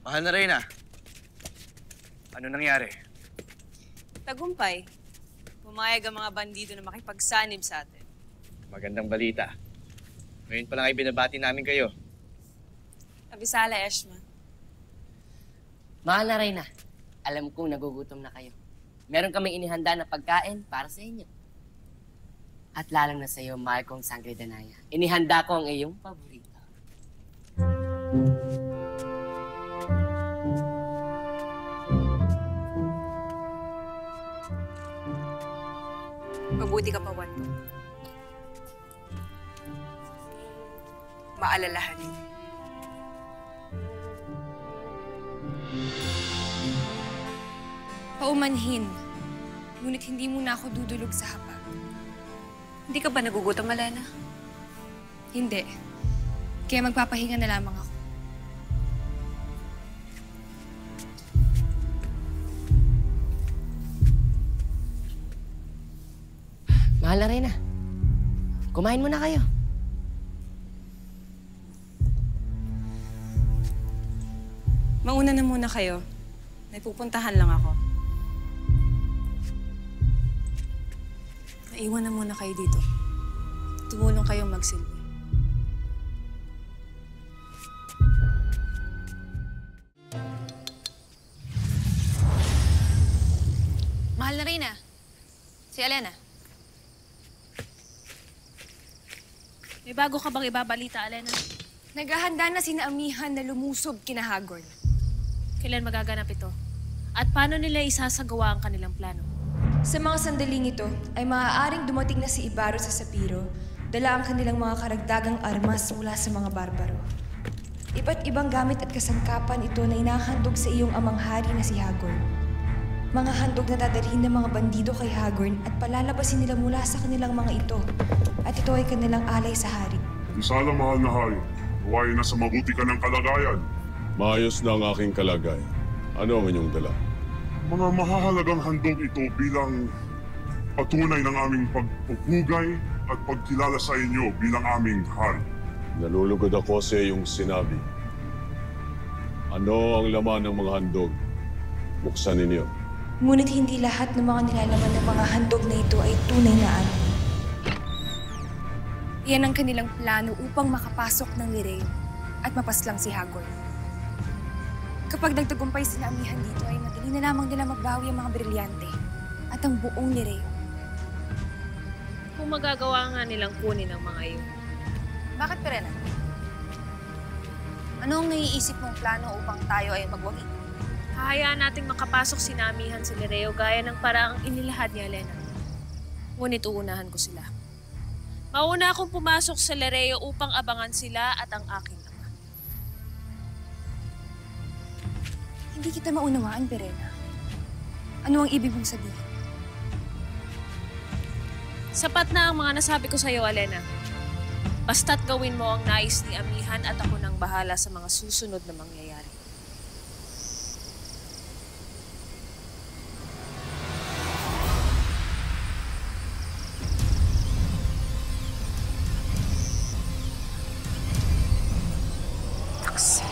Mahal na Reyna. Ano nangyari? Tagumpay. Pumayag ang mga bandido na makipagsanib sa atin. Magandang balita. Ngayon pa lang ay binabati namin kayo. Abisala, Eshma. Mahal na Reyna, alam kong nagugutom na kayo. Meron kaming inihanda na pagkain para sa inyo. At lalong na sa iyo, mahal kong Sangre Danaya. Inihanda ko ang iyong paborito. Mabuti ka pa, Wando. Maalalahanin. Paumanhin, ngunit hindi mo na ako dudulog sa hapag. Hindi ka ba nagugutom, Alena? Hindi. Kaya magpapahinga na lamang ako. Mahal na Reyna, kumain muna kayo. Mauna na muna kayo. May pupuntahan lang ako. Naiwan na muna kayo dito. Tumulong kayong magsilbi. Mahal na Reyna, si Alena. May bago ka bang ibabalita, Alena? Naghahanda na sina Amihan na lumusob kina Hagorn. Kailan magaganap ito? At paano nila isasagawa ang kanilang plano? Sa mga sandaling ito ay maaaring dumating na si Ibaro sa Sapiro, dala ang kanilang mga karagdagang armas mula sa mga barbaro. Iba't ibang gamit at kasangkapan ito na inahandog sa iyong amang hari na si Hagorn. Mga handog na dadalhin ng mga bandido kay Hagorn at palalabasin nila mula sa kanilang mga ito. At ito ay kanilang alay sa hari. Isala, mahal na hari. Huwag na sa mabuti ka ng kalagayan. Maayos na ang aking kalagay. Ano ang inyong dala? Mga mahahalagang handog ito bilang patunay ng aming pagpupugay at pagkilala sa inyo bilang aming hari. Nalulugod ako sa iyong sinabi. Ano ang laman ng mga handog? Buksan ninyo. Ngunit hindi lahat ng mga nilalaman ng mga handog na ito ay tunay na ano. Iyan ang kanilang plano upang makapasok ng Lireo at mapaslang si Hagorn. Kapag nagtagumpay sila Amihan dito ay madali na lamang nila mabawi ang mga brilyante at ang buong Lireo. Kung magagawa nga nilang kunin ang mga iyon. Bakit, Perena? Ano ang naiisip mong plano upang tayo ay magwagi? Hahayaan nating makapasok si Amihan sa Lireo gaya ng paraang inilahad ni Alena. Ngunit uunahan ko sila. Mauna akong pumasok sa Lireo upang abangan sila at ang aking ama. Hindi kita maunawaan, Perena. Ano ang ibig mong sabihin? Sapat na ang mga nasabi ko sa iyo, Alena. Basta't gawin mo ang nais ni Amihan at ako nang bahala sa mga susunod na mangyayari. Taks.